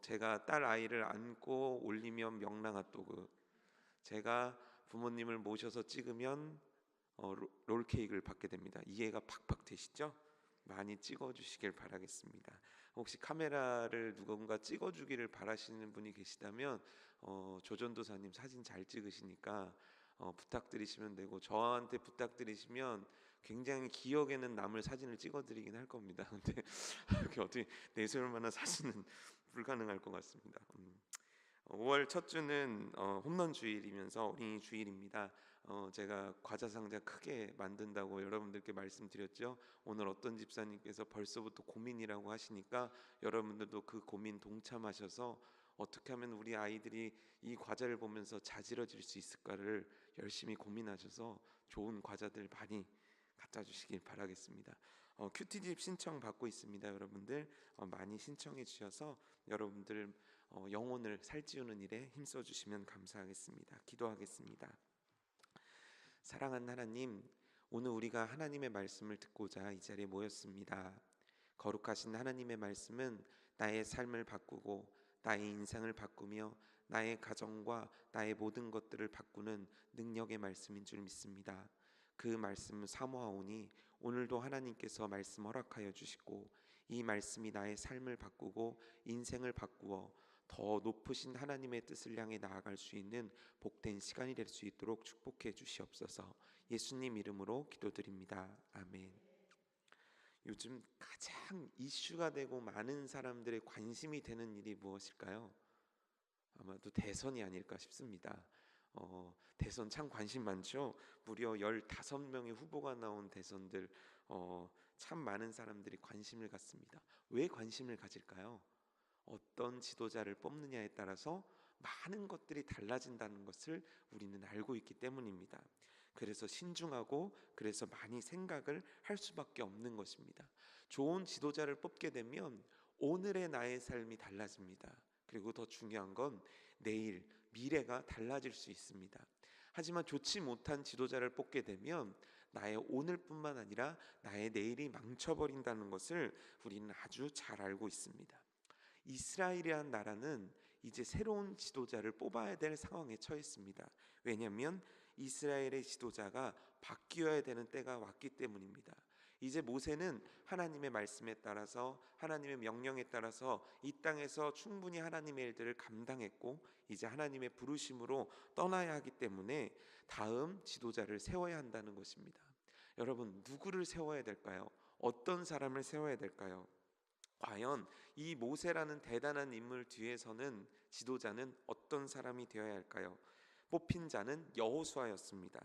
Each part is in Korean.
제가 딸 아이를 안고 올리면 명랑핫도그, 제가 부모님을 모셔서 찍으면 롤케이크를 받게 됩니다. 이해가 팍팍 되시죠? 많이 찍어주시길 바라겠습니다. 혹시 카메라를 누군가 찍어주기를 바라시는 분이 계시다면 조전도사님 사진 잘 찍으시니까 부탁드리시면 되고, 저한테 부탁드리시면 굉장히 기억에는 남을 사진을 찍어드리긴 할 겁니다. 근데 이렇게 어떻게 내세울 만한 사진은 불가능할 것 같습니다. 5월 첫 주는 홈런 주일이면서 어린이 주일입니다. 제가 과자 상자 크게 만든다고 여러분들께 말씀드렸죠. 오늘 어떤 집사님께서 벌써부터 고민이라고 하시니까 여러분들도 그 고민 동참하셔서 어떻게 하면 우리 아이들이 이 과자를 보면서 자지러질 수 있을까를 열심히 고민하셔서 좋은 과자들 많이 갖다 주시길 바라겠습니다. 큐티집 신청 받고 있습니다. 여러분들 많이 신청해 주셔서 여러분들 영혼을 살찌우는 일에 힘써 주시면 감사하겠습니다. 기도하겠습니다. 사랑하는 하나님, 오늘 우리가 하나님의 말씀을 듣고자 이 자리에 모였습니다. 거룩하신 하나님의 말씀은 나의 삶을 바꾸고 나의 인생을 바꾸며 나의 가정과 나의 모든 것들을 바꾸는 능력의 말씀인 줄 믿습니다. 그 말씀을 사모하오니 오늘도 하나님께서 말씀 허락하여 주시고 이 말씀이 나의 삶을 바꾸고 인생을 바꾸어 더 높으신 하나님의 뜻을 향해 나아갈 수 있는 복된 시간이 될 수 있도록 축복해 주시옵소서. 예수님 이름으로 기도드립니다. 아멘. 요즘 가장 이슈가 되고 많은 사람들의 관심이 되는 일이 무엇일까요? 아마도 대선이 아닐까 싶습니다. 대선 참 관심 많죠. 무려 15명의 후보가 나온 대선들, 참 많은 사람들이 관심을 갖습니다. 왜 관심을 가질까요? 어떤 지도자를 뽑느냐에 따라서 많은 것들이 달라진다는 것을 우리는 알고 있기 때문입니다. 그래서 신중하고 그래서 많이 생각을 할 수밖에 없는 것입니다. 좋은 지도자를 뽑게 되면 오늘의 나의 삶이 달라집니다. 그리고 더 중요한 건 내일, 미래가 달라질 수 있습니다. 하지만 좋지 못한 지도자를 뽑게 되면 나의 오늘뿐만 아니라 나의 내일이 망쳐버린다는 것을 우리는 아주 잘 알고 있습니다. 이스라엘이라는 나라는 이제 새로운 지도자를 뽑아야 될 상황에 처했습니다. 왜냐하면 이스라엘의 지도자가 바뀌어야 되는 때가 왔기 때문입니다. 이제 모세는 하나님의 말씀에 따라서 하나님의 명령에 따라서 이 땅에서 충분히 하나님의 일들을 감당했고 이제 하나님의 부르심으로 떠나야 하기 때문에 다음 지도자를 세워야 한다는 것입니다. 여러분, 누구를 세워야 될까요? 어떤 사람을 세워야 될까요? 과연 이 모세라는 대단한 인물 뒤에서는 지도자는 어떤 사람이 되어야 할까요? 뽑힌 자는 여호수아였습니다.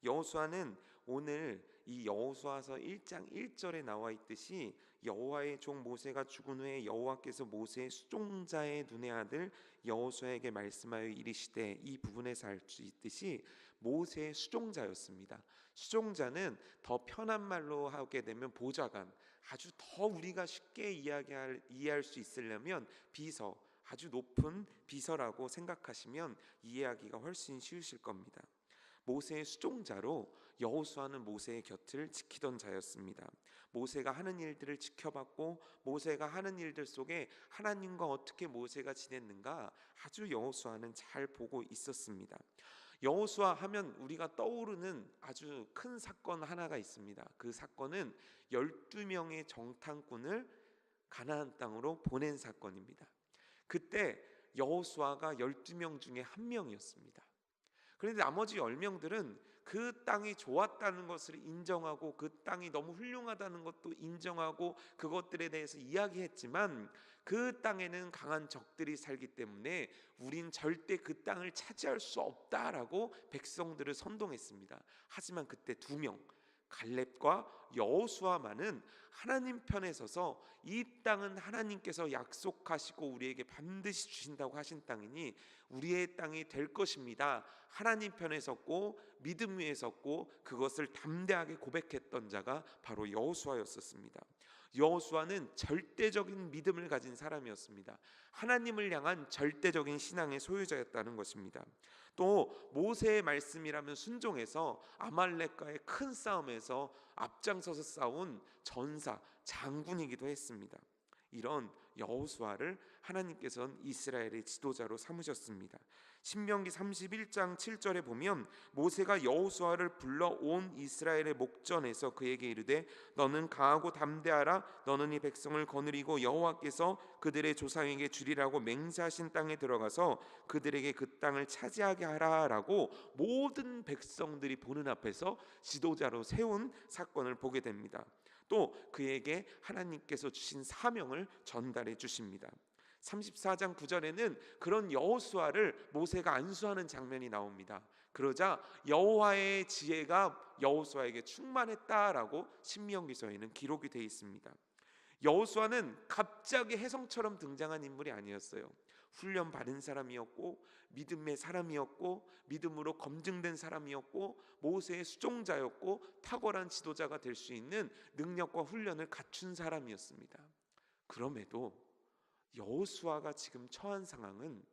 여호수아는 오늘 이 여호수아서 1장 1절에 나와 있듯이 여호와의 종 모세가 죽은 후에 여호와께서 모세의 수종자의 눈의 아들 여호수아에게 말씀하여 이르시되, 이 부분에서 알 수 있듯이 모세의 수종자였습니다. 수종자는 더 편한 말로 하게 되면 보좌관, 아주 더 우리가 쉽게 이해할 수 있으려면 비서, 아주 높은 비서라고 생각하시면 이해하기가 훨씬 쉬우실 겁니다. 모세의 수종자로 여호수아는 모세의 곁을 지키던 자였습니다. 모세가 하는 일들을 지켜봤고 모세가 하는 일들 속에 하나님과 어떻게 모세가 지냈는가 아주 여호수아는 잘 보고 있었습니다. 여호수아 하면 우리가 떠오르는 아주 큰 사건 하나가 있습니다. 그 사건은 12명의 정탐꾼을 가나안 땅으로 보낸 사건입니다. 그때 여호수아가 12명 중에 한 명이었습니다. 그런데 나머지 10명들은 그 땅이 좋았다는 것을 인정하고 그 땅이 너무 훌륭하다는 것도 인정하고 그것들에 대해서 이야기했지만 그 땅에는 강한 적들이 살기 때문에 우린 절대 그 땅을 차지할 수 없다라고 백성들을 선동했습니다. 하지만 그때 2명, 갈렙과 여호수아만은 하나님 편에 서서 이 땅은 하나님께서 약속하시고 우리에게 반드시 주신다고 하신 땅이니 우리의 땅이 될 것입니다. 하나님 편에 섰고 믿음 위에 섰고 그것을 담대하게 고백했던 자가 바로 여호수아였었습니다. 여호수아는 절대적인 믿음을 가진 사람이었습니다. 하나님을 향한 절대적인 신앙의 소유자였다는 것입니다. 또 모세의 말씀이라면 순종해서 아말렉과의 큰 싸움에서 앞장서서 싸운 전사, 장군이기도 했습니다. 이런 여호수아를 하나님께서는 이스라엘의 지도자로 삼으셨습니다. 신명기 31장 7절에 보면 모세가 여호수아를 불러 온 이스라엘의 목전에서 그에게 이르되 너는 강하고 담대하라. 너는 이 백성을 거느리고 여호와께서 그들의 조상에게 주리라고 맹세하신 땅에 들어가서 그들에게 그 땅을 차지하게 하라라고 모든 백성들이 보는 앞에서 지도자로 세운 사건을 보게 됩니다. 또 그에게 하나님께서 주신 사명을 전달해 주십니다. 34장 9절에는 그런 여호수아를 모세가 안수하는 장면이 나옵니다. 그러자 여호와의 지혜가 여호수아에게 충만했다라고 신명기서에는 기록이 되어 있습니다. 여호수아는 갑자기 혜성처럼 등장한 인물이 아니었어요. 훈련 받은 사람이었고 믿음의 사람이었고 믿음으로 검증된 사람이었고 모세의 수종자였고 탁월한 지도자가 될 수 있는 능력과 훈련을 갖춘 사람이었습니다. 그럼에도 여호수아가 지금 처한 상황은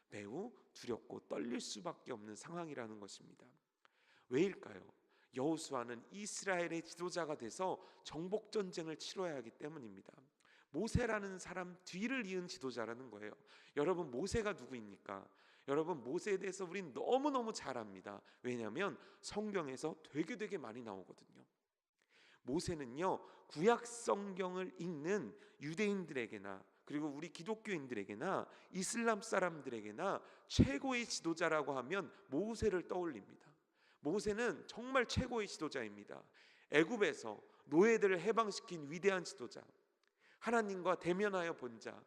매우 두렵고 떨릴 수밖에 없는 상황이라는 것입니다. 왜일까요? 여호수아는 이스라엘의 지도자가 돼서 정복 전쟁을 치러야 하기 때문입니다. 모세라는 사람 뒤를 이은 지도자라는 거예요. 여러분, 모세가 누구입니까? 여러분, 모세에 대해서 우린 너무너무 잘 압니다. 왜냐하면 성경에서 되게 많이 나오거든요. 모세는요, 구약 성경을 읽는 유대인들에게나 그리고 우리 기독교인들에게나 이슬람 사람들에게나 최고의 지도자라고 하면 모세를 떠올립니다. 모세는 정말 최고의 지도자입니다. 애굽에서 노예들을 해방시킨 위대한 지도자, 하나님과 대면하여 본 자,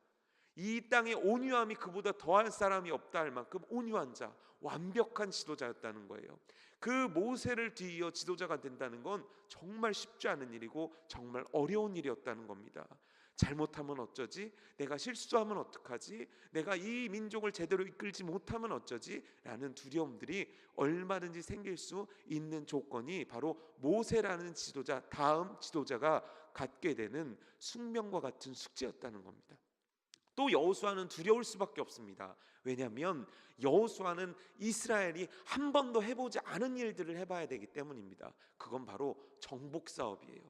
이 땅의 온유함이 그보다 더할 사람이 없다 할 만큼 온유한 자, 완벽한 지도자였다는 거예요. 그 모세를 뒤이어 지도자가 된다는 건 정말 쉽지 않은 일이고 정말 어려운 일이었다는 겁니다. 잘못하면 어쩌지? 내가 실수하면 어떡하지? 내가 이 민족을 제대로 이끌지 못하면 어쩌지? 라는 두려움들이 얼마든지 생길 수 있는 조건이 바로 모세라는 지도자, 다음 지도자가 갖게 되는 숙명과 같은 숙제였다는 겁니다. 또 여호수아는 두려울 수밖에 없습니다. 왜냐하면 여호수아는 이스라엘이 한 번도 해보지 않은 일들을 해봐야 되기 때문입니다. 그건 바로 정복 사업이에요.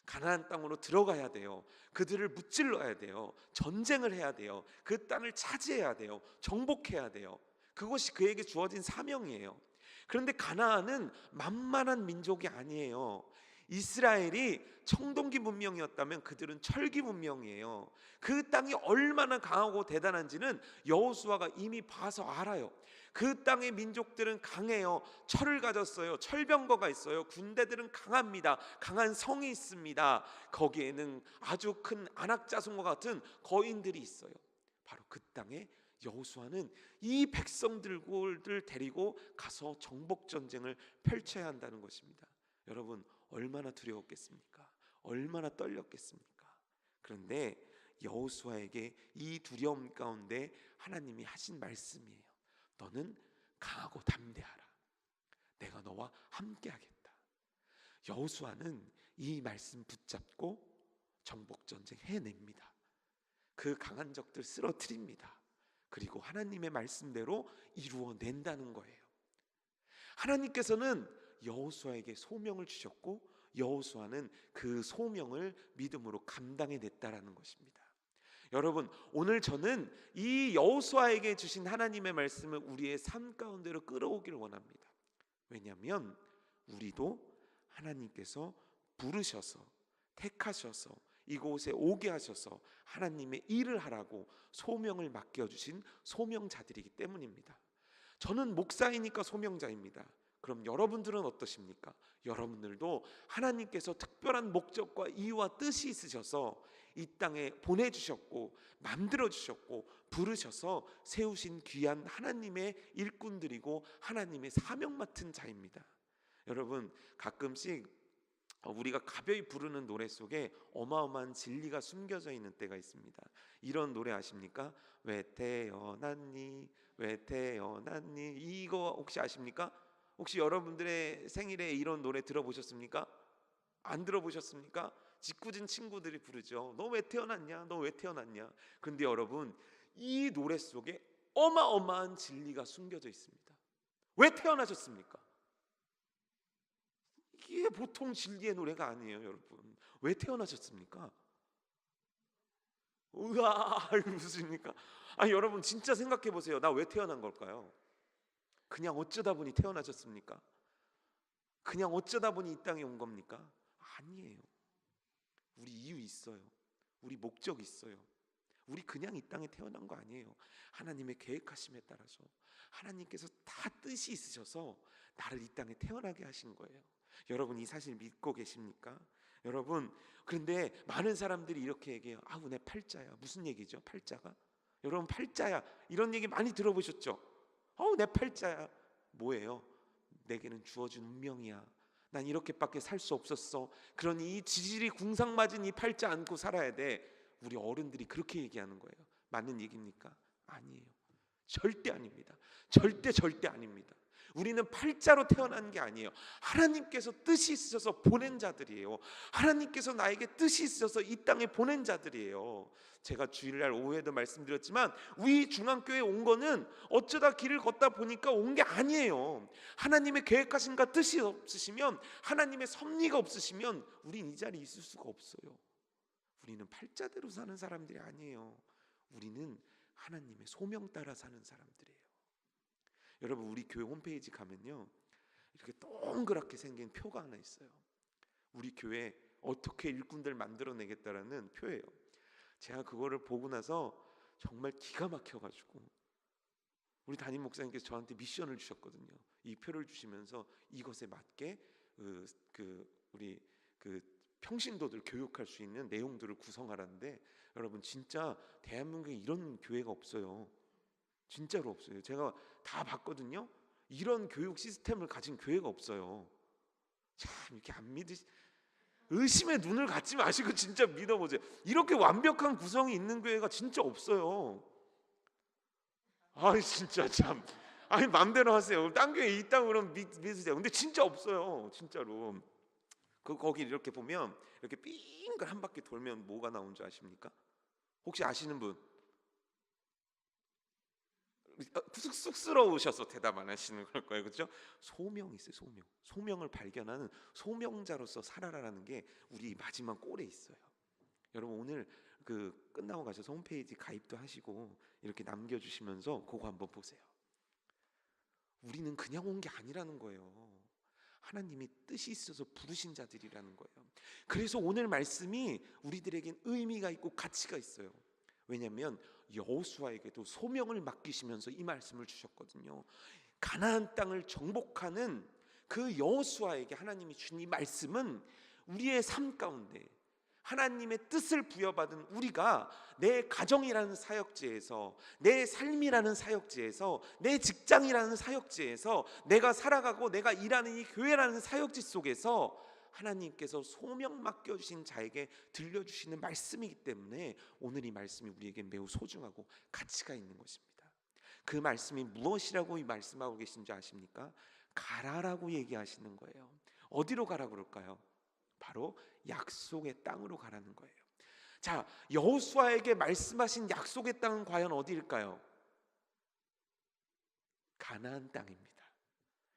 가나안 땅으로 들어가야 돼요. 그들을 무찔러야 돼요. 전쟁을 해야 돼요. 그 땅을 차지해야 돼요. 정복해야 돼요. 그것이 그에게 주어진 사명이에요. 그런데 가나안은 만만한 민족이 아니에요. 이스라엘이 청동기 문명이었다면 그들은 철기 문명이에요. 그 땅이 얼마나 강하고 대단한지는 여호수아가 이미 봐서 알아요. 그 땅의 민족들은 강해요. 철을 가졌어요. 철병거가 있어요. 군대들은 강합니다. 강한 성이 있습니다. 거기에는 아주 큰 안악자손과 같은 거인들이 있어요. 바로 그 땅에 여호수아는 이 백성들을 데리고 가서 정복 전쟁을 펼쳐야 한다는 것입니다. 여러분, 얼마나 두려웠겠습니까? 얼마나 떨렸겠습니까? 그런데 여호수아에게 이 두려움 가운데 하나님이 하신 말씀이에요. 너는 강하고 담대하라. 내가 너와 함께하겠다. 여호수아는 이 말씀 붙잡고 정복 전쟁 해냅니다. 그 강한 적들 쓰러뜨립니다. 그리고 하나님의 말씀대로 이루어낸다는 거예요. 하나님께서는 여호수아에게 소명을 주셨고 여호수아는 그 소명을 믿음으로 감당해냈다라는 것입니다. 여러분, 오늘 저는 이 여호수아에게 주신 하나님의 말씀을 우리의 삶 가운데로 끌어오기를 원합니다. 왜냐하면 우리도 하나님께서 부르셔서 택하셔서 이곳에 오게 하셔서 하나님의 일을 하라고 소명을 맡겨주신 소명자들이기 때문입니다. 저는 목사이니까 소명자입니다. 그럼 여러분들은 어떠십니까? 여러분들도 하나님께서 특별한 목적과 이유와 뜻이 있으셔서 이 땅에 보내주셨고 만들어주셨고 부르셔서 세우신 귀한 하나님의 일꾼들이고 하나님의 사명 맡은 자입니다. 여러분, 가끔씩 우리가 가벼이 부르는 노래 속에 어마어마한 진리가 숨겨져 있는 때가 있습니다. 이런 노래 아십니까? 왜 태어났니? 왜 태어났니? 이거 혹시 아십니까? 혹시 여러분들의 생일에 이런 노래 들어보셨습니까? 안 들어보셨습니까? 짓궂은 친구들이 부르죠. 너 왜 태어났냐? 너 왜 태어났냐? 근데 여러분, 이 노래 속에 어마어마한 진리가 숨겨져 있습니다. 왜 태어나셨습니까? 이게 보통 진리의 노래가 아니에요, 여러분. 왜 태어나셨습니까? 으아 웃으십니까? 아니 여러분 진짜 생각해 보세요. 나 왜 태어난 걸까요? 그냥 어쩌다 보니 태어나셨습니까? 그냥 어쩌다 보니 이 땅에 온 겁니까? 아니에요. 우리 이유 있어요. 우리 목적 있어요. 우리 그냥 이 땅에 태어난 거 아니에요. 하나님의 계획하심에 따라서 하나님께서 다 뜻이 있으셔서 나를 이 땅에 태어나게 하신 거예요. 여러분 이 사실 믿고 계십니까? 여러분 그런데 많은 사람들이 이렇게 얘기해요. 아우 내 팔자야. 무슨 얘기죠? 팔자가? 여러분 팔자야 이런 얘기 많이 들어보셨죠? 어우 내 팔자야. 뭐예요? 내게는 주어진 운명이야. 난 이렇게밖에 살 수 없었어. 그러니 이 지질이 궁상맞은 이 팔자 안고 살아야 돼. 우리 어른들이 그렇게 얘기하는 거예요. 맞는 얘기입니까? 아니에요. 절대 아닙니다. 절대 아닙니다. 우리는 팔자로 태어난 게 아니에요. 하나님께서 뜻이 있으셔서 보낸 자들이에요. 하나님께서 나에게 뜻이 있으셔서 이 땅에 보낸 자들이에요. 제가 주일날 오후에도 말씀드렸지만 우리 중앙교회에 온 거는 어쩌다 길을 걷다 보니까 온 게 아니에요. 하나님의 계획하신가 뜻이 없으시면, 하나님의 섭리가 없으시면 우린 이 자리에 있을 수가 없어요. 우리는 팔자대로 사는 사람들이 아니에요. 우리는 하나님의 소명 따라 사는 사람들이에요. 여러분 우리 교회 홈페이지 가면요 이렇게 동그랗게 생긴 표가 하나 있어요. 우리 교회 어떻게 일꾼들 만들어내겠다라는 표예요. 제가 그거를 보고 나서 정말 기가 막혀가지고 우리 담임 목사님께서 저한테 미션을 주셨거든요. 이 표를 주시면서 이것에 맞게 우리 평신도들 교육할 수 있는 내용들을 구성하라는데, 여러분 진짜 대한민국에 이런 교회가 없어요. 진짜로 없어요. 제가 다 봤거든요. 이런 교육 시스템을 가진 교회가 없어요. 참 이렇게 안 믿으시, 의심의 눈을 갖지 마시고 진짜 믿어보세요. 이렇게 완벽한 구성이 있는 교회가 진짜 없어요. 아 진짜 참, 아니 맘대로 하세요. 딴 교회 있다고 그러면 믿으세요. 근데 진짜 없어요. 진짜로. 거기 이렇게 보면 이렇게 빙글 한 바퀴 돌면 뭐가 나온 줄 아십니까? 혹시 아시는 분? 쑥스러우셔서 대답 안 하시는 걸 거예요, 그렇죠? 소명이 있어요. 소명. 소명을 발견하는 소명자로서 살아라라는 게 우리 마지막 꼴에 있어요. 여러분 오늘 끝나고 가셔서 홈페이지 가입도 하시고 이렇게 남겨주시면서 그거 한번 보세요. 우리는 그냥 온 게 아니라는 거예요. 하나님이 뜻이 있어서 부르신 자들이라는 거예요. 그래서 오늘 말씀이 우리들에겐 의미가 있고 가치가 있어요. 왜냐하면 여호수아에게도 소명을 맡기시면서 이 말씀을 주셨거든요. 가나안 땅을 정복하는 그 여호수아에게 하나님이 주신 이 말씀은 우리의 삶 가운데 하나님의 뜻을 부여받은 우리가 내 가정이라는 사역지에서, 내 삶이라는 사역지에서, 내 직장이라는 사역지에서, 내가 살아가고 내가 일하는 이 교회라는 사역지 속에서 하나님께서 소명 맡겨주신 자에게 들려주시는 말씀이기 때문에 오늘 이 말씀이 우리에게 매우 소중하고 가치가 있는 것입니다. 그 말씀이 무엇이라고 이 말씀하고 계신지 아십니까? 가라라고 얘기하시는 거예요. 어디로 가라 그럴까요? 바로 약속의 땅으로 가라는 거예요. 자, 여호수아에게 말씀하신 약속의 땅은 과연 어디일까요? 가나안 땅입니다.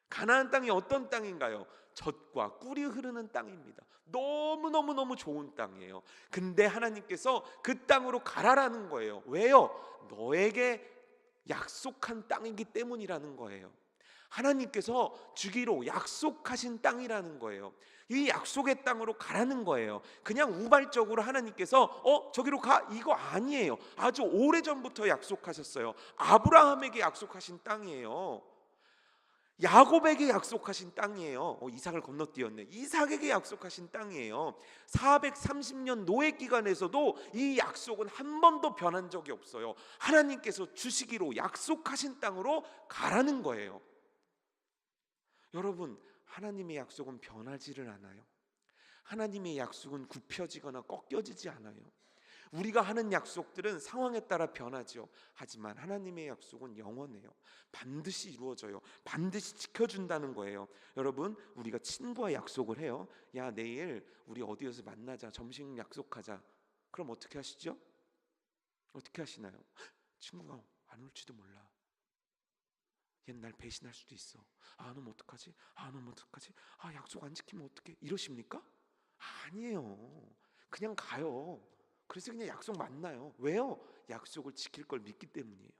가나안 땅이 어떤 땅인가요? 젖과 꿀이 흐르는 땅입니다. 너무 좋은 땅이에요. 근데 하나님께서 그 땅으로 가라라는 거예요. 왜요? 너에게 약속한 땅이기 때문이라는 거예요. 하나님께서 주기로 약속하신 땅이라는 거예요. 이 약속의 땅으로 가라는 거예요. 그냥 우발적으로 하나님께서 저기로 가, 이거 아니에요. 아주 오래전부터 약속하셨어요. 아브라함에게 약속하신 땅이에요. 야곱에게 약속하신 땅이에요. 이삭을 건너뛰었네. 이삭에게 약속하신 땅이에요. 430년 노예 기간에서도 이 약속은 한 번도 변한 적이 없어요. 하나님께서 주시기로 약속하신 땅으로 가라는 거예요. 여러분, 하나님의 약속은 변하지를 않아요. 하나님의 약속은 굽혀지거나 꺾여지지 않아요. 우리가 하는 약속들은 상황에 따라 변하죠. 하지만 하나님의 약속은 영원해요. 반드시 이루어져요. 반드시 지켜준다는 거예요. 여러분, 우리가 친구와 약속을 해요. 야, 내일 우리 어디에서 만나자. 점심 약속하자. 그럼 어떻게 하시죠? 어떻게 하시나요? 친구가 안 올지도 몰라. 옛날 배신할 수도 있어. 넌 어떡하지? 넌 어떡하지? 약속 안 지키면 어떡해? 이러십니까? 아니에요. 그냥 가요. 그래서 그냥 약속 만나요. 왜요? 약속을 지킬 걸 믿기 때문이에요.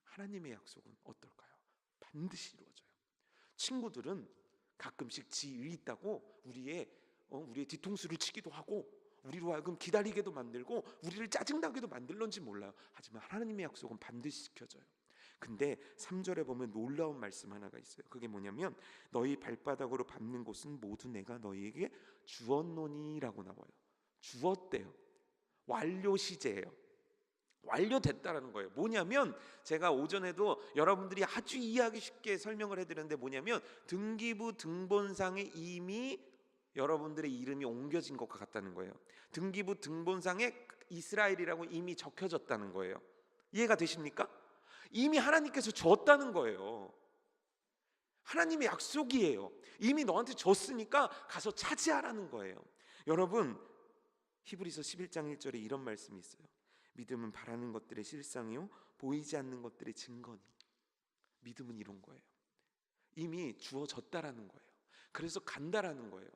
하나님의 약속은 어떨까요? 반드시 이루어져요. 친구들은 가끔씩 지일 있다고 우리의 뒤통수를 치기도 하고 우리로 하여금 기다리게도 만들고 우리를 짜증나게도 만들는지 몰라요. 하지만 하나님의 약속은 반드시 지켜져요. 근데 3절에 보면 놀라운 말씀 하나가 있어요. 그게 뭐냐면 너희 발바닥으로 밟는 곳은 모두 내가 너희에게 주었노니라고 나와요. 주었대요. 완료 시제예요. 완료됐다라는 거예요. 뭐냐면 제가 오전에도 여러분들이 아주 이해하기 쉽게 설명을 해드렸는데 뭐냐면 등기부 등본상에 이미 여러분들의 이름이 옮겨진 것 같다는 거예요. 등기부 등본상에 이스라엘이라고 이미 적혀졌다는 거예요. 이해가 되십니까? 이미 하나님께서 줬다는 거예요. 하나님의 약속이에요. 이미 너한테 줬으니까 가서 차지하라는 거예요. 여러분, 히브리서 11장 1절에 이런 말씀이 있어요. 믿음은 바라는 것들의 실상이요 보이지 않는 것들의 증거니. 믿음은 이런 거예요. 이미 주어졌다라는 거예요. 그래서 간다라는 거예요.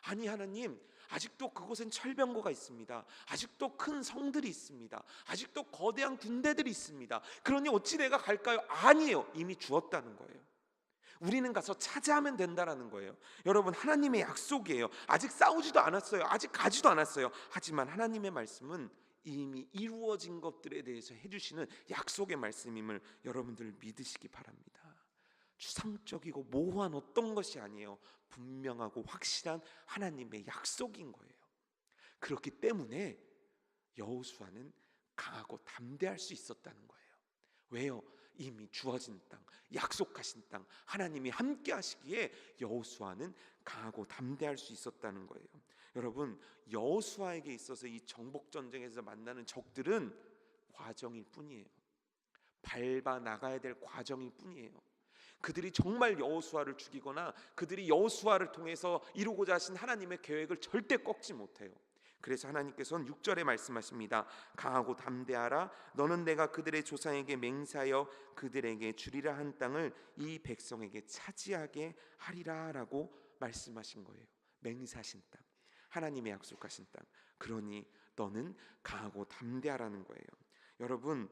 아니 하나님, 아직도 그곳엔 철병거가 있습니다. 아직도 큰 성들이 있습니다. 아직도 거대한 군대들이 있습니다. 그러니 어찌 내가 갈까요? 아니에요. 이미 주었다는 거예요. 우리는 가서 차지하면 된다라는 거예요. 여러분, 하나님의 약속이에요. 아직 싸우지도 않았어요. 아직 가지도 않았어요. 하지만 하나님의 말씀은 이미 이루어진 것들에 대해서 해주시는 약속의 말씀임을 여러분들 믿으시기 바랍니다. 추상적이고 모호한 어떤 것이 아니에요. 분명하고 확실한 하나님의 약속인 거예요. 그렇기 때문에 여호수아는 강하고 담대할 수 있었다는 거예요. 왜요? 이미 주어진 땅, 약속하신 땅, 하나님이 함께 하시기에 여호수아는 강하고 담대할 수 있었다는 거예요. 여러분, 여호수아에게 있어서 이 정복 전쟁에서 만나는 적들은 과정일 뿐이에요. 밟아 나가야 될 과정일 뿐이에요. 그들이 정말 여호수아를 죽이거나 그들이 여호수아를 통해서 이루고자 하신 하나님의 계획을 절대 꺾지 못해요. 그래서 하나님께서는 6절에 말씀하십니다. 강하고 담대하라. 너는 내가 그들의 조상에게 맹세하여 그들에게 주리라 한 땅을 이 백성에게 차지하게 하리라 라고 말씀하신 거예요. 맹세하신 땅, 하나님의 약속하신 땅. 그러니 너는 강하고 담대하라는 거예요. 여러분,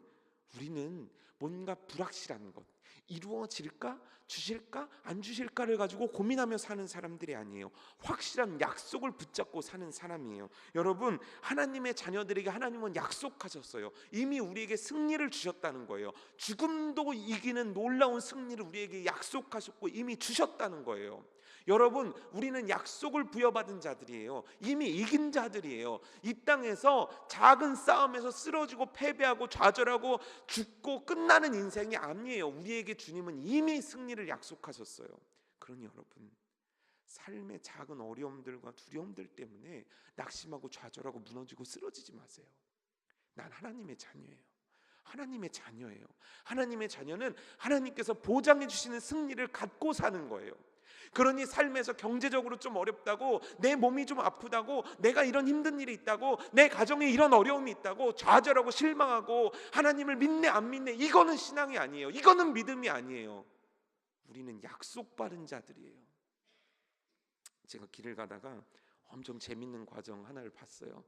우리는 뭔가 불확실한 것, 이루어질까? 주실까? 안 주실까를 가지고 고민하며 사는 사람들이 아니에요. 확실한 약속을 붙잡고 사는 사람이에요. 여러분, 하나님의 자녀들에게 하나님은 약속하셨어요. 이미 우리에게 승리를 주셨다는 거예요. 죽음도 이기는 놀라운 승리를 우리에게 약속하셨고 이미 주셨다는 거예요. 여러분, 우리는 약속을 부여받은 자들이에요. 이미 이긴 자들이에요. 이 땅에서 작은 싸움에서 쓰러지고 패배하고 좌절하고 죽고 끝나는 인생이 아니에요. 우리에게 주님은 이미 승리를 약속하셨어요. 그러니 여러분, 삶의 작은 어려움들과 두려움들 때문에 낙심하고 좌절하고 무너지고 쓰러지지 마세요. 난 하나님의 자녀예요. 하나님의 자녀예요. 하나님의 자녀는 하나님께서 보장해 주시는 승리를 갖고 사는 거예요. 그러니 삶에서 경제적으로 좀 어렵다고, 내 몸이 좀 아프다고, 내가 이런 힘든 일이 있다고, 내 가정에 이런 어려움이 있다고 좌절하고 실망하고 하나님을 믿네 안 믿네, 이거는 신앙이 아니에요. 이거는 믿음이 아니에요. 우리는 약속받은 자들이에요. 제가 길을 가다가 엄청 재밌는 과정 하나를 봤어요.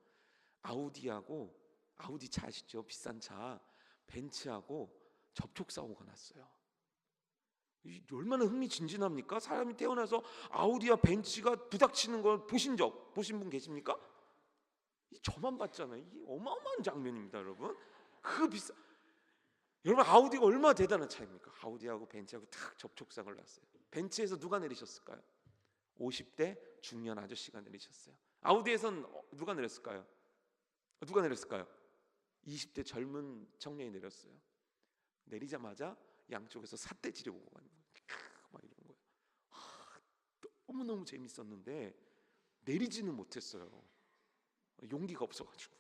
아우디 차 아시죠? 비싼 차. 벤츠하고 접촉사고가 났어요. 얼마나 흥미진진합니까? 사람이 태어나서 아우디와 벤츠가 부닥치는 걸 보신 분 계십니까? 저만 봤잖아요. 이 어마어마한 장면입니다, 여러분. 여러분, 아우디가 얼마나 대단한 차입니까? 아우디하고 벤츠하고 탁 접촉사고를 났어요. 벤츠에서 누가 내리셨을까요? 50대 중년 아저씨가 내리셨어요. 아우디에선 누가 내렸을까요? 20대 젊은 청년이 내렸어요. 내리자마자 양쪽에서 삿대질이 오고 가는 거예요. 막 이런 거예요. 너무너무 재밌었는데 내리지는 못했어요. 용기가 없어가지고.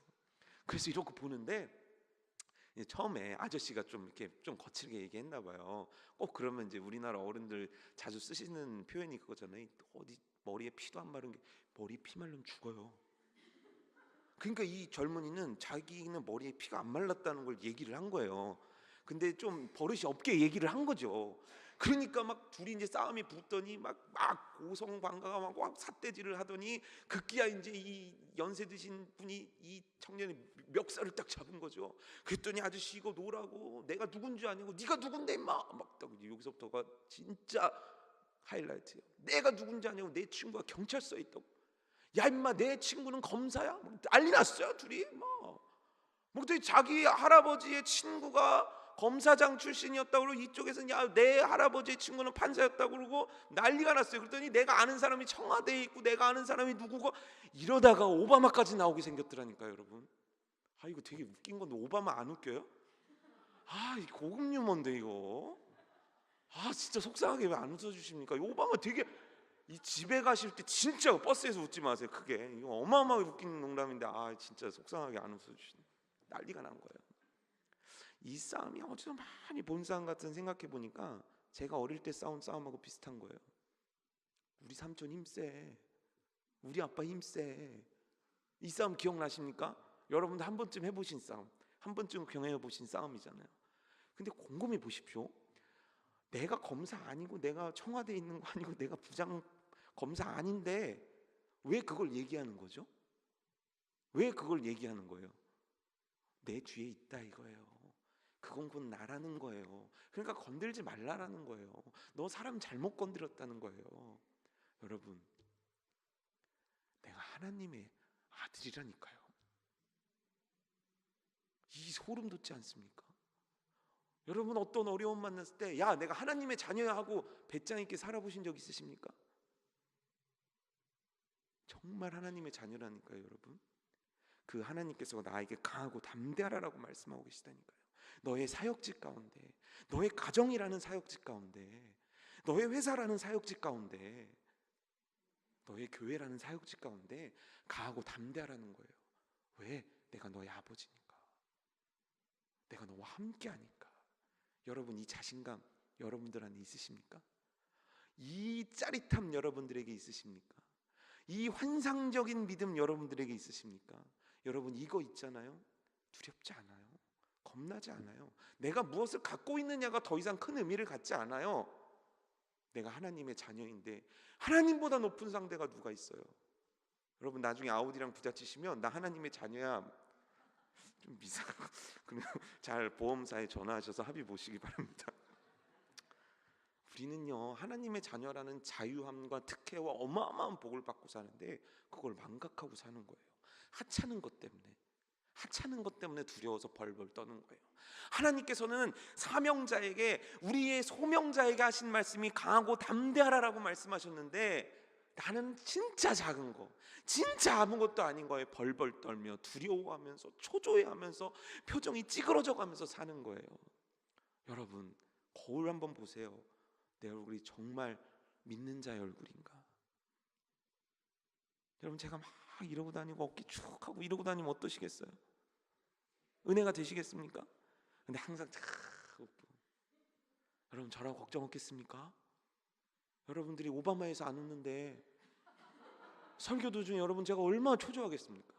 그래서 이러고 보는데 처음에 아저씨가 좀 이렇게 좀 거칠게 얘기했나 봐요. 꼭 그러면 이제 우리나라 어른들 자주 쓰시는 표현이 그거잖아요. 어디 머리에 피도 안 마른 게 머리 피 말르면 죽어요. 그러니까 이 젊은이는 자기는 머리에 피가 안 말랐다는 걸 얘기를 한 거예요. 근데 좀 버릇이 없게 얘기를 한 거죠. 그러니까 막 둘이 이제 싸움이 붙더니 막 고성방가가 막 삿대질을 하더니 급기야 이제 이 연세 드신 분이 이 청년의 멱살을 딱 잡은 거죠. 그랬더니 아저씨 이거 놓으라고, 내가 누군지 아니고 네가 누군데 임마, 막 여기서부터가 진짜 하이라이트예요. 내가 누군지 아니고 내 친구가 경찰서에 있다고. 야 임마, 내 친구는 검사야? 막 난리 났어요 둘이. 뭐 자기 할아버지의 친구가 검사장 출신이었다고 그러고 이쪽에서는 야 내 할아버지의 친구는 판사였다고 그러고 난리가 났어요. 그랬더니 내가 아는 사람이 청와대에 있고 내가 아는 사람이 누구고, 이러다가 오바마까지 나오게 생겼더라니까요 여러분. 이거 되게 웃긴 건데 오바마 안 웃겨요? 이 고급 유머인데 이거. 진짜 속상하게 왜 안 웃어주십니까? 오바마 되게, 이 집에 가실 때 진짜 버스에서 웃지 마세요. 크게. 이거 어마어마하게 웃긴 농담인데 진짜 속상하게 안 웃어주시네. 난리가 난 거예요. 이 싸움이 어디서 많이 본 싸움 같은, 생각해 보니까 제가 어릴 때 싸운 싸움하고 비슷한 거예요. 우리 삼촌 힘세, 우리 아빠 힘세. 이 싸움 기억나십니까? 여러분도 한 번쯤 해보신 싸움, 한 번쯤 경험해 보신 싸움이잖아요. 근데 곰곰이 보십시오. 내가 검사 아니고 내가 청와대에 있는 거 아니고 내가 부장 검사 아닌데 왜 그걸 얘기하는 거죠? 왜 그걸 얘기하는 거예요? 내 뒤에 있다 이거예요. 그건 곧 나라는 거예요. 그러니까 건들지 말라라는 거예요. 너 사람 잘못 건드렸다는 거예요. 여러분, 내가 하나님의 아들이라니까요. 이 소름 돋지 않습니까? 여러분, 어떤 어려움 만났을 때 야 내가 하나님의 자녀야 하고 배짱 있게 살아보신 적 있으십니까? 정말 하나님의 자녀라니까요 여러분. 그 하나님께서 나에게 강하고 담대하라고 말씀하고 계시다니까요. 너의 사역직 가운데, 너의 가정이라는 사역직 가운데, 너의 회사라는 사역직 가운데, 너의 교회라는 사역직 가운데 강하고 담대하라는 거예요. 왜? 내가 너의 아버지니까. 내가 너와 함께 하니까. 여러분, 이 자신감 여러분들 안에 있으십니까? 이 짜릿함 여러분들에게 있으십니까? 이 환상적인 믿음 여러분들에게 있으십니까? 여러분, 이거 있잖아요. 두렵지 않아요. 겁나지 않아요. 내가 무엇을 갖고 있느냐가 더 이상 큰 의미를 갖지 않아요. 내가 하나님의 자녀인데 하나님보다 높은 상대가 누가 있어요? 여러분, 나중에 아우디랑 부딪히시면 나 하나님의 자녀야 좀 이상하고 그냥 잘 보험사에 전화하셔서 합의 보시기 바랍니다. 우리는요 하나님의 자녀라는 자유함과 특혜와 어마어마한 복을 받고 사는데 그걸 망각하고 사는 거예요. 하찮은 것 때문에 두려워서 벌벌 떠는 거예요. 하나님께서는 사명자에게, 우리의 소명자에게 하신 말씀이 강하고 담대하라라고 말씀하셨는데 나는 진짜 작은 거, 진짜 아무것도 아닌 거에 벌벌 떨며 두려워하면서 초조해하면서 표정이 찌그러져 가면서 사는 거예요. 여러분, 거울 한번 보세요. 내 얼굴이 정말 믿는 자의 얼굴인가? 여러분, 제가 막 이러고 다니고 어깨 쭉 하고 이러고 다니면 어떠시겠어요? 은혜가 되시겠습니까? 근데 항상 웃고. 여러분, 저라고 걱정 없겠습니까? 여러분들이 오바마에서 안 웃는데 설교 도중에 여러분 제가 얼마나 초조하겠습니까?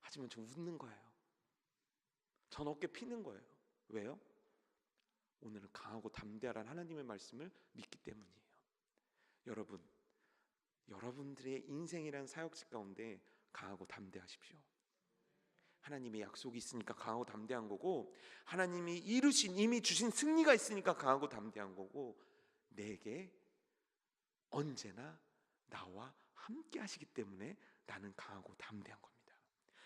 하지만 저 웃는 거예요. 전 어깨 피는 거예요. 왜요? 오늘은 강하고 담대하라는 하나님의 말씀을 믿기 때문이에요. 여러분, 여러분들의 인생이란 사역직 가운데 강하고 담대하십시오. 하나님의 약속이 있으니까 강하고 담대한 거고, 하나님이 이루신, 이미 주신 승리가 있으니까 강하고 담대한 거고, 내게 언제나 나와 함께 하시기 때문에 나는 강하고 담대한 겁니다.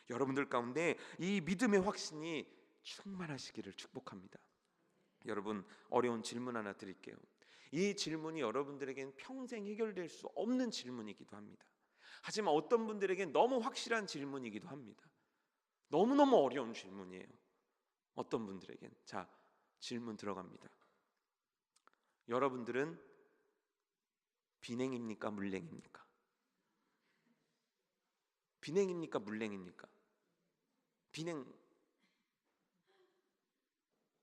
여러분들 가운데 이 믿음의 확신이 충만하시기를 축복합니다. 여러분, 어려운 질문 하나 드릴게요. 이 질문이 여러분들에겐 평생 해결될 수 없는 질문이기도 합니다. 하지만 어떤 분들에겐 너무 확실한 질문이기도 합니다. 너무너무 어려운 질문이에요. 어떤 분들에겐. 자, 질문 들어갑니다. 여러분들은 비냉입니까? 물냉입니까? 비냉입니까? 물냉입니까? 비냉,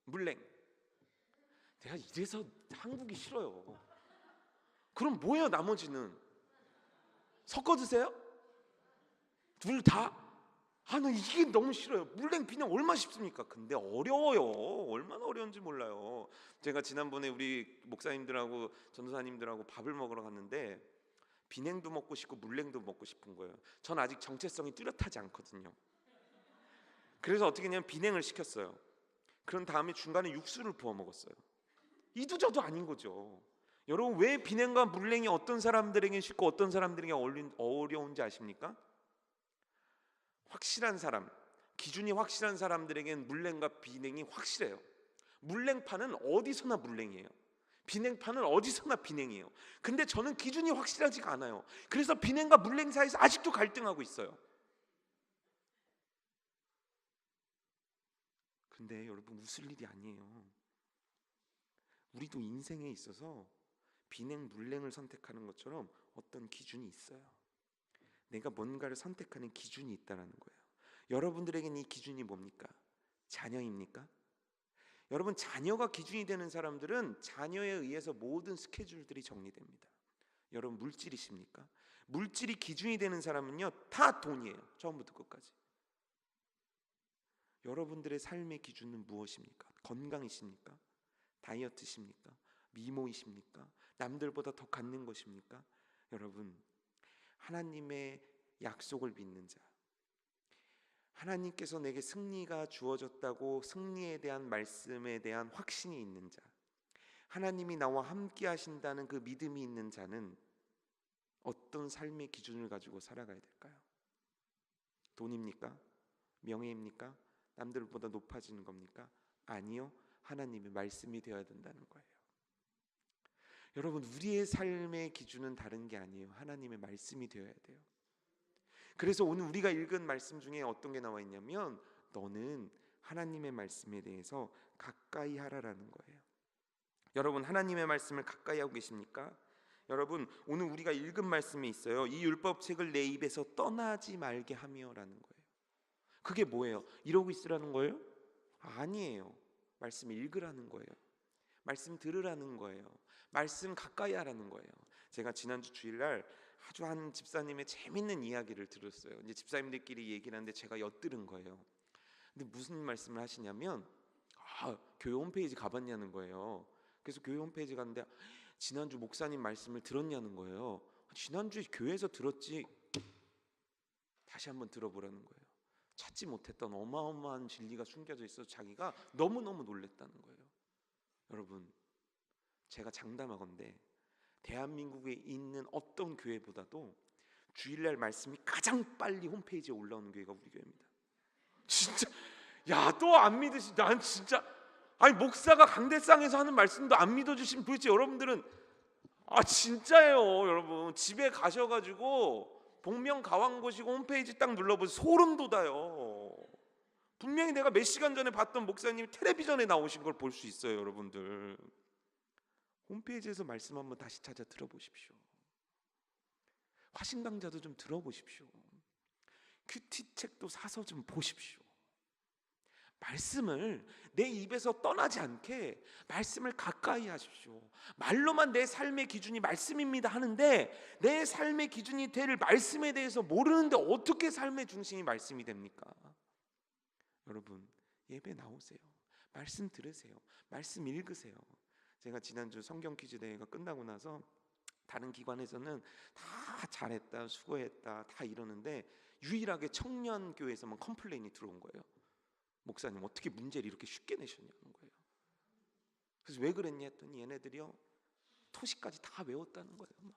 물냉. 내가 이래서 한국이 싫어요. 그럼 뭐예요 나머지는? 섞어 드세요? 둘 다? 나 이게 너무 싫어요. 물냉 비냉 얼마나 쉽습니까? 근데 어려워요. 얼마나 어려운지 몰라요. 제가 지난번에 우리 목사님들하고 전도사님들하고 밥을 먹으러 갔는데 비냉도 먹고 싶고 물냉도 먹고 싶은 거예요. 전 아직 정체성이 뚜렷하지 않거든요. 그래서 어떻게 했냐면 비냉을 시켰어요. 그런 다음에 중간에 육수를 부어 먹었어요. 이도저도 아닌 거죠. 여러분, 왜 비냉과 물냉이 어떤 사람들에게 쉽고 어떤 사람들에게 어려운지 아십니까? 확실한 사람, 기준이 확실한 사람들에게는 물냉과 비냉이 확실해요. 물냉파는 어디서나 물냉이에요. 비냉파는 어디서나 비냉이에요. 근데 저는 기준이 확실하지가 않아요. 그래서 비냉과 물냉 사이에서 아직도 갈등하고 있어요. 근데 여러분, 웃을 일이 아니에요. 우리도 인생에 있어서 비냉, 물냉을 선택하는 것처럼 어떤 기준이 있어요. 내가 뭔가를 선택하는 기준이 있다는 거예요. 여러분들에게는 이 기준이 뭡니까? 자녀입니까? 여러분, 자녀가 기준이 되는 사람들은 자녀에 의해서 모든 스케줄들이 정리됩니다. 여러분, 물질이십니까? 물질이 기준이 되는 사람은요, 다 돈이에요. 처음부터 끝까지. 여러분들의 삶의 기준은 무엇입니까? 건강이십니까? 다이어트십니까? 미모이십니까? 남들보다 더 갖는 것입니까? 여러분, 하나님의 약속을 믿는 자, 하나님께서 내게 승리가 주어졌다고 승리에 대한 말씀에 대한 확신이 있는 자, 하나님이 나와 함께 하신다는 그 믿음이 있는 자는 어떤 삶의 기준을 가지고 살아가야 될까요? 돈입니까? 명예입니까? 남들보다 높아지는 겁니까? 아니요, 하나님의 말씀이 되어야 된다는 거예요. 여러분, 우리의 삶의 기준은 다른 게 아니에요. 하나님의 말씀이 되어야 돼요. 그래서 오늘 우리가 읽은 말씀 중에 어떤 게 나와 있냐면, 너는 하나님의 말씀에 대해서 가까이 하라라는 거예요. 여러분, 하나님의 말씀을 가까이 하고 계십니까? 여러분, 오늘 우리가 읽은 말씀에 있어요. 이 율법책을 내 입에서 떠나지 말게 하며라는 거예요. 그게 뭐예요? 이러고 있으라는 거예요? 아니에요. 말씀 읽으라는 거예요. 말씀 들으라는 거예요. 말씀 가까이 하라는 거예요. 제가 지난주 주일날 아주 한 집사님의 재밌는 이야기를 들었어요. 이제 집사님들끼리 얘기를 하는데 제가 엿들은 거예요. 근데 무슨 말씀을 하시냐면, 교회 홈페이지 가봤냐는 거예요. 그래서 교회 홈페이지 갔는데 지난주 목사님 말씀을 들었냐는 거예요. 지난주에 교회에서 들었지, 다시 한번 들어보라는 거예요. 찾지 못했던 어마어마한 진리가 숨겨져 있어서 자기가 너무너무 놀랬다는 거예요. 여러분, 제가 장담하건대 대한민국에 있는 어떤 교회보다도 주일날 말씀이 가장 빨리 홈페이지에 올라오는 교회가 우리 교회입니다. 진짜, 또 안 믿으시? 난 진짜, 목사가 강대상에서 하는 말씀도 안 믿어주시면 도대체 여러분들은, 진짜예요. 여러분, 집에 가셔가지고 복명가왕고시고 홈페이지 딱 눌러보세요. 소름 돋아요. 분명히 내가 몇 시간 전에 봤던 목사님이 텔레비전에 나오신 걸 볼 수 있어요. 여러분들, 홈페이지에서 말씀 한번 다시 찾아 들어보십시오. 화신강좌도 좀 들어보십시오. 큐티 책도 사서 좀 보십시오. 말씀을 내 입에서 떠나지 않게 말씀을 가까이 하십시오. 말로만 내 삶의 기준이 말씀입니다 하는데 내 삶의 기준이 될 말씀에 대해서 모르는데 어떻게 삶의 중심이 말씀이 됩니까? 여러분, 예배 나오세요. 말씀 들으세요. 말씀 읽으세요. 제가 지난주 성경 퀴즈 대회가 끝나고 나서 다른 기관에서는 다 잘했다, 수고했다 다 이러는데 유일하게 청년교회에서만 컴플레인이 들어온 거예요. 목사님, 어떻게 문제를 이렇게 쉽게 내셨냐는 거예요. 그래서 왜 그랬냐 했더니 얘네들이요, 토시까지 다 외웠다는 거예요.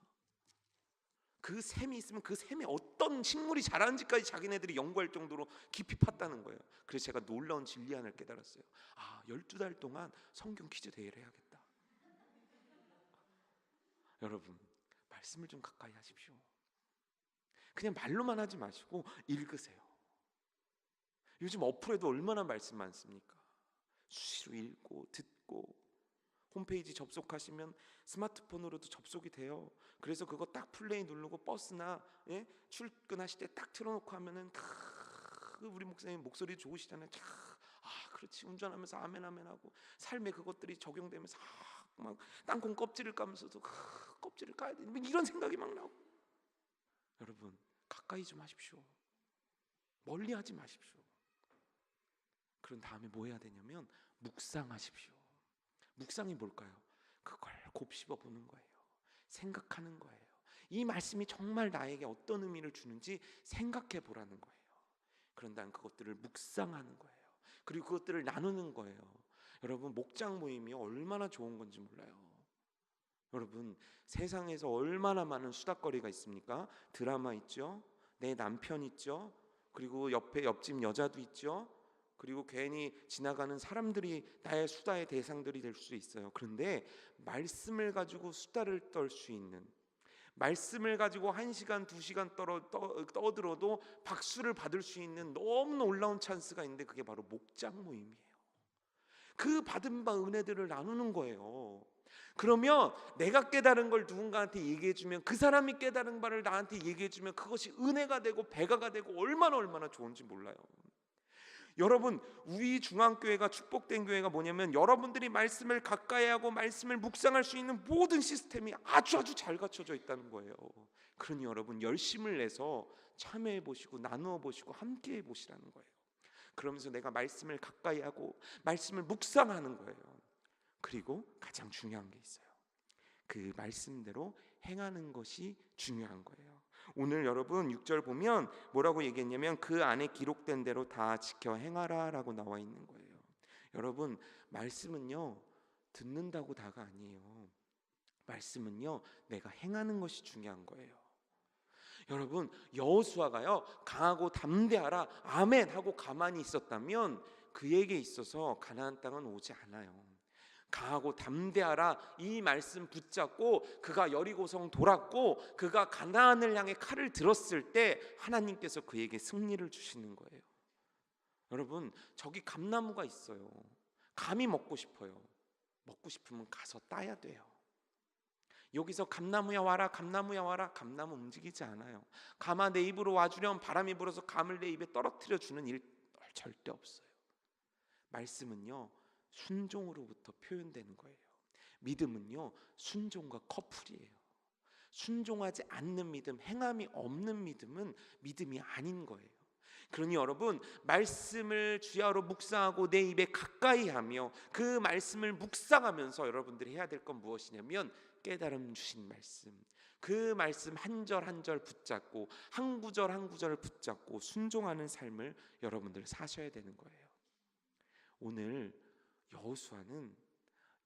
그 셈이 있으면 그 셈에 어떤 식물이 자라는지까지 자기네들이 연구할 정도로 깊이 팠다는 거예요. 그래서 제가 놀라운 진리 하나를 깨달았어요. 12달 동안 성경 퀴즈 대회를 해야겠다. 여러분, 말씀을 좀 가까이 하십시오. 그냥 말로만 하지 마시고 읽으세요. 요즘 어플에도 얼마나 말씀 많습니까? 수시로 읽고 듣고, 홈페이지 접속하시면 스마트폰으로도 접속이 돼요. 그래서 그거 딱 플레이 누르고 버스나 출근하실 때 딱 틀어놓고 하면은 우리 목사님 목소리 좋으시잖아요. 그렇지, 운전하면서 아멘 아멘 하고 삶에 그것들이 적용되면서 막 땅콩 껍질을 까면서도 껍질을 까야 돼, 이런 생각이 막 나고. 여러분, 가까이 좀 하십시오. 멀리하지 마십시오. 그런 다음에 뭐 해야 되냐면 묵상하십시오. 묵상이 뭘까요? 그걸 곱씹어 보는 거예요. 생각하는 거예요. 이 말씀이 정말 나에게 어떤 의미를 주는지 생각해 보라는 거예요. 그런 다음 그것들을 묵상하는 거예요. 그리고 그것들을 나누는 거예요. 여러분, 목장 모임이 얼마나 좋은 건지 몰라요. 여러분, 세상에서 얼마나 많은 수다거리가 있습니까? 드라마 있죠, 내 남편 있죠, 그리고 옆집 여자도 있죠, 그리고 괜히 지나가는 사람들이 나의 수다의 대상들이 될 수 있어요. 그런데 말씀을 가지고 수다를 떨 수 있는, 말씀을 가지고 1시간 2시간 떠들어도 박수를 받을 수 있는 너무 놀라운 찬스가 있는데 그게 바로 목장 모임이에요. 그 받은 바 은혜들을 나누는 거예요. 그러면 내가 깨달은 걸 누군가한테 얘기해주면, 그 사람이 깨달은 바를 나한테 얘기해주면 그것이 은혜가 되고 배가가 되고 얼마나 좋은지 몰라요. 여러분, 우리 중앙교회가 축복된 교회가 뭐냐면 여러분들이 말씀을 가까이 하고 말씀을 묵상할 수 있는 모든 시스템이 아주 잘 갖춰져 있다는 거예요. 그러니 여러분, 열심을 내서 참여해 보시고 나누어 보시고 함께 해 보시라는 거예요. 그러면서 내가 말씀을 가까이 하고 말씀을 묵상하는 거예요. 그리고 가장 중요한 게 있어요. 그 말씀대로 행하는 것이 중요한 거예요. 오늘 여러분 6절 보면 뭐라고 얘기했냐면 그 안에 기록된 대로 다 지켜 행하라 라고 나와 있는 거예요. 여러분, 말씀은요 듣는다고 다가 아니에요. 말씀은요 내가 행하는 것이 중요한 거예요. 여러분, 여호수아가요 강하고 담대하라 아멘 하고 가만히 있었다면 그에게 있어서 가나안 땅은 오지 않아요. 강하고 담대하라 이 말씀 붙잡고 그가 여리고성 돌았고 그가 가나안을 향해 칼을 들었을 때 하나님께서 그에게 승리를 주시는 거예요. 여러분, 저기 감나무가 있어요. 감이 먹고 싶어요. 먹고 싶으면 가서 따야 돼요. 여기서 감나무야 와라 감나무야 와라, 감나무 움직이지 않아요. 감아 내 입으로 와주렴, 바람이 불어서 감을 내 입에 떨어뜨려 주는 일 절대 없어요. 말씀은요 순종으로부터 표현되는 거예요. 믿음은요 순종과 커플이에요. 순종하지 않는 믿음, 행함이 없는 믿음은 믿음이 아닌 거예요. 그러니 여러분, 말씀을 주야로 묵상하고 내 입에 가까이 하며 그 말씀을 묵상하면서 여러분들이 해야 될 건 무엇이냐면 깨달음 주신 말씀, 그 말씀 한 절 한 절 붙잡고 한 구절 한 구절을 붙잡고 순종하는 삶을 여러분들 사셔야 되는 거예요. 오늘 여호수아는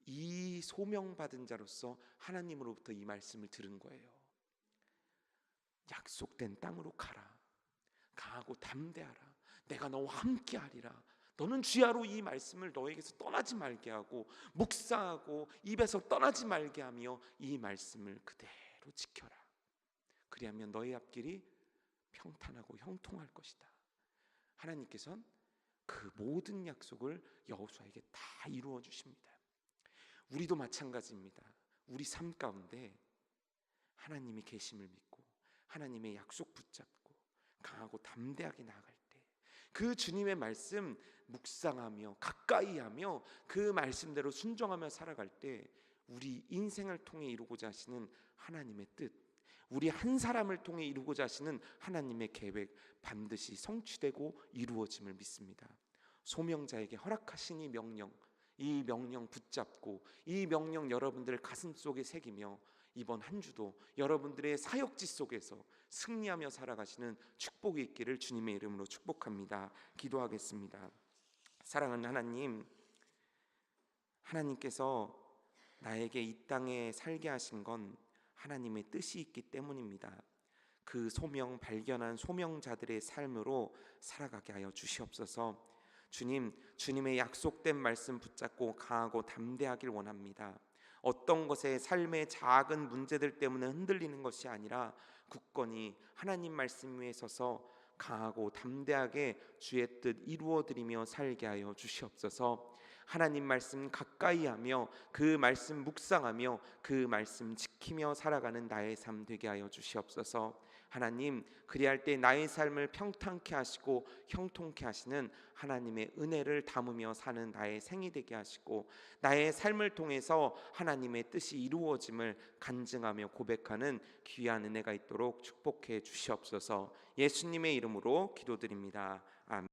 이 소명받은 자로서 하나님으로부터 이 말씀을 들은 거예요. 약속된 땅으로 가라, 강하고 담대하라, 내가 너와 함께 하리라. 너는 주야로 이 말씀을 너에게서 떠나지 말게 하고 묵상하고 입에서 떠나지 말게 하며 이 말씀을 그대로 지켜라. 그리하면 너의 앞길이 평탄하고 형통할 것이다. 하나님께서는 그 모든 약속을 여호수아에게 다 이루어 주십니다. 우리도 마찬가지입니다. 우리 삶 가운데 하나님이 계심을 믿고 하나님의 약속 붙잡고 강하고 담대하게 나아갈 때, 그 주님의 말씀 묵상하며 가까이 하며 그 말씀대로 순종하며 살아갈 때 우리 인생을 통해 이루고자 하시는 하나님의 뜻, 우리 한 사람을 통해 이루고자 하시는 하나님의 계획 반드시 성취되고 이루어짐을 믿습니다. 소명자에게 허락하신 이 명령 붙잡고 이 명령 여러분들 가슴속에 새기며 이번 한 주도 여러분들의 사역지 속에서 승리하며 살아가시는 축복이 있기를 주님의 이름으로 축복합니다. 기도하겠습니다. 사랑하는 하나님, 하나님께서 나에게 이 땅에 살게 하신 건 하나님의 뜻이 있기 때문입니다. 그 소명 발견한 소명자들의 삶으로 살아가게 하여 주시옵소서. 주님, 주님의 약속된 말씀 붙잡고 강하고 담대하길 원합니다. 어떤 것에 삶의 작은 문제들 때문에 흔들리는 것이 아니라 굳건히 하나님 말씀 위에 서서 강하고 담대하게 주의 뜻 이루어드리며 살게 하여 주시옵소서. 하나님 말씀 가까이 하며 그 말씀 묵상하며 그 말씀 지키며 살아가는 나의 삶 되게 하여 주시옵소서. 하나님, 그리할 때 나의 삶을 평탄케 하시고 형통케 하시는 하나님의 은혜를 담으며 사는 나의 생이 되게 하시고, 나의 삶을 통해서 하나님의 뜻이 이루어짐을 간증하며 고백하는 귀한 은혜가 있도록 축복해 주시옵소서. 예수님의 이름으로 기도드립니다.